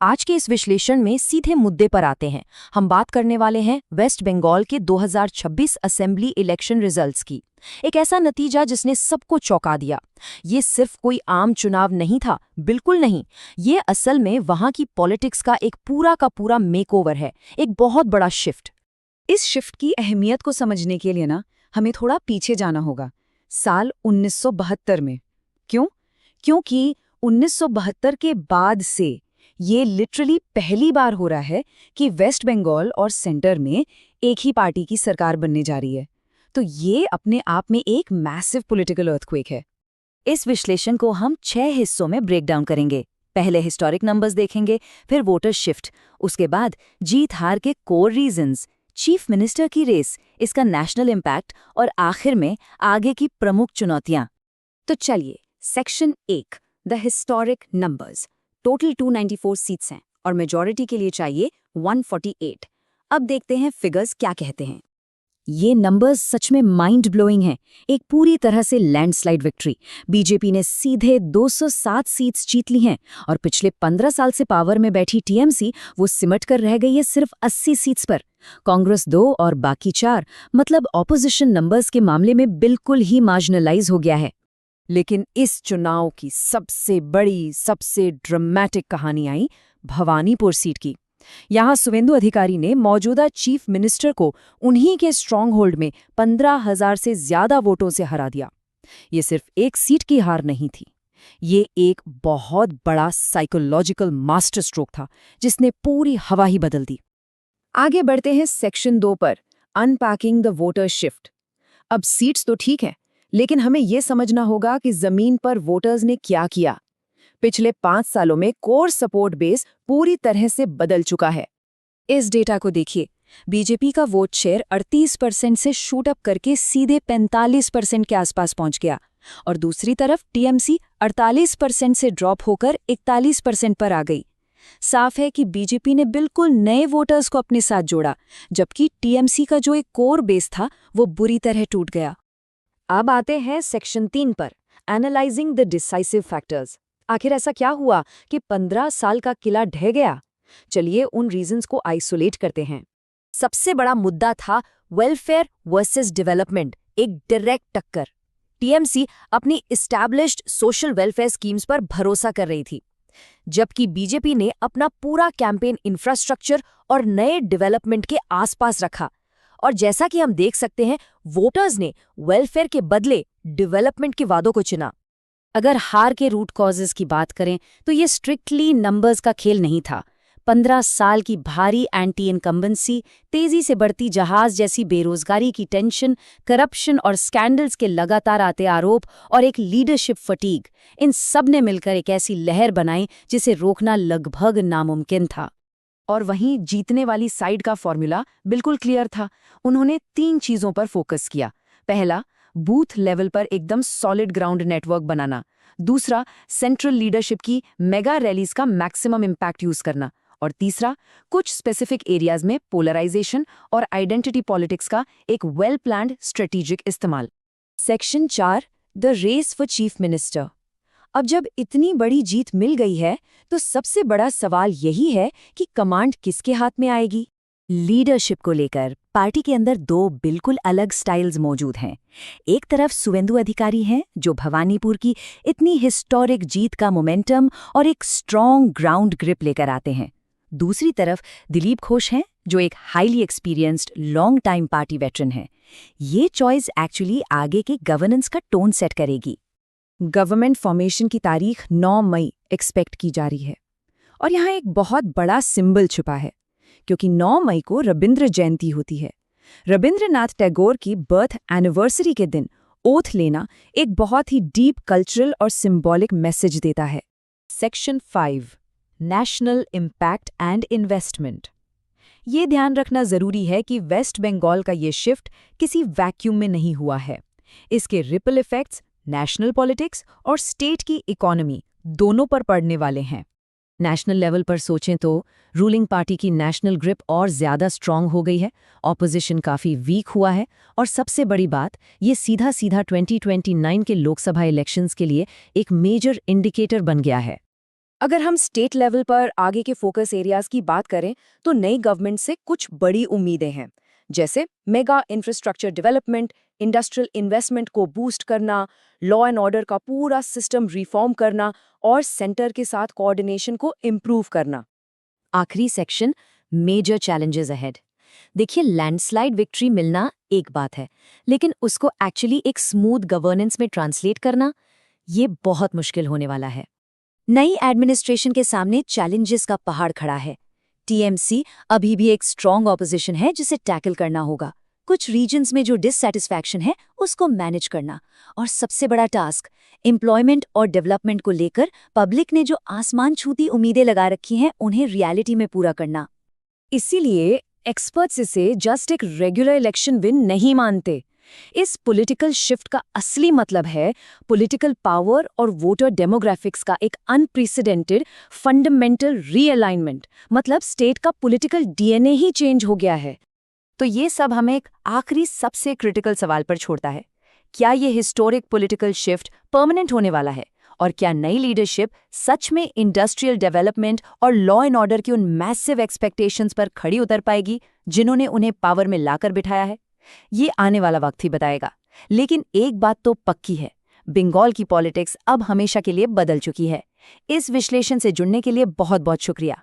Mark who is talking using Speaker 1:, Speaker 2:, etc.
Speaker 1: आज के इस विश्लेषण में सीधे मुद्दे पर आते हैं। हम बात करने वाले हैं वेस्ट बंगाल के 2026 असेंबली इलेक्शन रिजल्ट्स की। एक ऐसा नतीजा जिसने सबको चौंका दिया। ये सिर्फ कोई आम चुनाव नहीं था, बिल्कुल नहीं। ये असल में वहां की पॉलिटिक्स का एक पूरा का पूरा मेकओवर है, एक बहुत बड़ा शिफ्ट।
Speaker 2: इस शिफ्ट की अहमियत को समझने के लिए हमें थोड़ा पीछे जाना होगा, साल 1972 में। क्यों? क्योंकि 1972 के बाद से ये लिटरली पहली बार हो रहा है कि वेस्ट बंगाल और सेंटर में एक ही पार्टी की सरकार बनने जा रही है। तो ये अपने आप में एक मैसिव पॉलिटिकल अर्थक्वेक है।
Speaker 1: इस विश्लेषण को हम 6 हिस्सों में ब्रेक डाउन करेंगे। पहले हिस्टोरिक नंबर्स देखेंगे, फिर वोटर शिफ्ट, उसके बाद जीत हार के कोर रीजंस, चीफ मिनिस्टर की रेस, इसका नेशनल इम्पैक्ट और आखिर में आगे की प्रमुख चुनौतियां।
Speaker 2: तो चलिए, section 1, the historic numbers. Total 294 seats हैं और मेजॉरिटी के लिए चाहिए 148। अब देखते हैं फिगर्स क्या कहते हैं।
Speaker 1: ये नंबर्स सच में माइंड ब्लोइंग हैं। एक पूरी तरह से लैंडस्लाइड विक्ट्री। बीजेपी ने सीधे 207 सीट्स जीत ली हैं और पिछले 15 साल से पावर में बैठी टीएमसी वो सिमट कर रह गई है सिर्फ 80 सीट्स पर। कांग्रेस 2 और बाकी 4, मतलब ऑपोजिशन नंबर्स के मामले में बिल्कुल ही मार्जिनलाइज हो गया है।
Speaker 2: लेकिन इस चुनाव की सबसे बड़ी, सबसे ड्रामेटिक कहानी आई भवानीपुर सीट की। यहां सुवेंदु अधिकारी ने मौजूदा चीफ मिनिस्टर को उन्हीं के स्ट्रांग होल्ड में 15,000 से ज्यादा वोटों से हरा दिया। ये सिर्फ एक सीट की हार नहीं थी, ये एक बहुत बड़ा साइकोलॉजिकल मास्टर स्ट्रोक था जिसने पूरी हवा ही बदल दी। आगे बढ़ते हैं सेक्शन 2 पर, अनपैकिंग द वोटर शिफ्ट। अब सीट्स तो ठीक है, लेकिन हमें यह समझना होगा कि जमीन पर वोटर्स ने क्या किया। पिछले 5 सालों में कोर सपोर्ट बेस पूरी तरह से बदल चुका है। इस डेटा को देखिए, बीजेपी का वोट शेयर 38% से शूट अप करके सीधे 45% के आसपास पहुंच गया और दूसरी तरफ टीएमसी 48% से ड्रॉप होकर 41% पर आ गई। साफ है कि बीजेपी ने बिल्कुल नए वोटर्स को अपने साथ जोड़ा, जबकि टीएमसी का जो एक कोर बेस था वो बुरी तरह टूट गया। अब आते हैं सेक्शन 3 पर, एनालाइजिंग द डिसाइसिव फैक्टर्स। आखिर ऐसा क्या हुआ कि 15 साल का किला ढह गया? चलिए उन रीजंस को आइसोलेट करते हैं। सबसे बड़ा मुद्दा था वेलफेयर वर्सेस डेवलपमेंट, एक डायरेक्ट टक्कर। टीएमसी अपनी एस्टैब्लिश्ड सोशल वेलफेयर स्कीम्स पर भरोसा कर रही थी, जबकि बीजेपी ने अपना पूरा कैंपेन इंफ्रास्ट्रक्चर और नए डेवलपमेंट के आसपास रखा। और जैसा कि हम देख सकते हैं, वोटर्स ने वेलफेयर के बदले डेवलपमेंट के वादों को चुना। अगर हार के रूट कॉजेस की बात करें तो ये स्ट्रिक्टली नंबर्स का खेल नहीं था। 15 साल की भारी एंटी इनकम्बेंसी, तेजी से बढ़ती जहाज जैसी बेरोजगारी की टेंशन, करप्शन और स्कैंडल्स के लगातार आते आरोप और एक लीडरशिप फटीग, इन सब ने मिलकर एक ऐसी लहर बनाई जिसे रोकना लगभग नामुमकिन था। और वहीं जीतने वाली साइड का फॉर्मूला बिल्कुल क्लियर था। उन्होंने 3 चीजों पर फोकस किया। पहला, बूथ लेवल पर एकदम सॉलिड ग्राउंड नेटवर्क बनाना। दूसरा, सेंट्रल लीडरशिप की मेगा रैलीज का मैक्सिमम इम्पैक्ट यूज करना। और तीसरा, कुछ स्पेसिफिक एरियाज में पोलराइजेशन और आइडेंटिटी पॉलिटिक्स का एक वेल प्लान्ड स्ट्रेटेजिक इस्तेमाल। Section 4, the race for chief minister. अब जब इतनी बड़ी जीत मिल गई है तो सबसे बड़ा सवाल यही है कि कमांड किसके हाथ में आएगी। लीडरशिप को लेकर पार्टी के अंदर 2 बिल्कुल अलग स्टाइल्स मौजूद हैं। एक तरफ सुवेंदु अधिकारी हैं जो भवानीपुर की इतनी हिस्टोरिक जीत का मोमेंटम और एक स्ट्रॉन्ग ग्राउंड ग्रिप लेकर आते हैं। दूसरी तरफ दिलीप घोष हैं जो एक highly experienced long time party veteran हैं। ये चॉइस एक्चुअली आगे के गवर्नेंस का टोन सेट करेगी। गवर्नमेंट फॉर्मेशन की तारीख 9 मई एक्सपेक्ट की जा रही है और यहाँ एक बहुत बड़ा सिंबल छुपा है, क्योंकि 9 मई को रविंद्र जयंती होती है। रविंद्रनाथ टैगोर की बर्थ एनिवर्सरी के दिन ओथ लेना एक बहुत ही डीप कल्चरल और सिंबॉलिक मैसेज देता है। Section 5, national impact and investment. ये ध्यान रखना जरूरी है कि वेस्ट बंगाल का ये शिफ्ट किसी वैक्यूम में नहीं हुआ है। इसके रिपल इफेक्ट्स नेशनल पॉलिटिक्स और स्टेट की इकोनॉमी दोनों पर पड़ने वाले हैं। नेशनल लेवल पर सोचें तो रूलिंग पार्टी की नेशनल ग्रिप और ज्यादा स्ट्रांग हो गई है, ऑपोजिशन काफी वीक हुआ है और सबसे बड़ी बात, ये सीधा 2029 के लोकसभा इलेक्शंस के लिए एक मेजर इंडिकेटर बन गया है। अगर हम स्टेट लेवल पर आगे के फोकस एरियाज की बात करें तो नई गवर्नमेंट से कुछ बड़ी उम्मीदें हैं, जैसे mega infrastructure development, industrial investment को बूस्ट करना, लॉ एंड ऑर्डर का पूरा सिस्टम रिफॉर्म करना और सेंटर के साथ कोऑर्डिनेशन को इम्प्रूव करना।
Speaker 1: आखिरी सेक्शन, मेजर चैलेंजेस अहेड। देखिए, लैंडस्लाइड विक्ट्री मिलना एक बात है, लेकिन उसको एक्चुअली एक स्मूथ गवर्नेंस में ट्रांसलेट करना, ये बहुत मुश्किल होने वाला है। नई एडमिनिस्ट्रेशन के सामने चैलेंजेस का पहाड़ खड़ा है। टीएमसी अभी भी एक स्ट्रॉन्ग ऑपोजिशन है जिसे टैकल करना होगा। कुछ रीजन्स में जो डिससैटिस्फैक्शन है उसको मैनेज करना, और सबसे बड़ा टास्क, एम्प्लॉयमेंट और डेवलपमेंट को लेकर पब्लिक ने जो आसमान छूती उम्मीदें लगा रखी हैं उन्हें रियलिटी में पूरा करना।
Speaker 2: इसीलिए एक्सपर्ट्स इसे जस्ट एक रेगुलर इलेक्शन विन नहीं मानते। इस पॉलिटिकल शिफ्ट का असली मतलब है पॉलिटिकल पावर और वोटर डेमोग्राफिक्स का एक अनप्रेसिडेंटेड फंडामेंटल रीअलाइनमेंट। मतलब स्टेट का पॉलिटिकल डीएनए ही चेंज हो गया है।
Speaker 1: तो ये सब हमें एक आखिरी सबसे क्रिटिकल सवाल पर छोड़ता है, क्या ये हिस्टोरिक पॉलिटिकल शिफ्ट परमानेंट होने वाला है? और क्या नई लीडरशिप सच में इंडस्ट्रियल डेवलपमेंट और लॉ एंड ऑर्डर की उन मैसिव एक्सपेक्टेशंस पर खड़ी उतर पाएगी जिन्होंने उन्हें पावर में लाकर बिठाया है? ये आने वाला वक्त ही बताएगा। लेकिन एक बात तो पक्की है, बंगाल की पॉलिटिक्स अब हमेशा के लिए बदल चुकी है। इस विश्लेषण से जुड़ने के लिए बहुत बहुत शुक्रिया।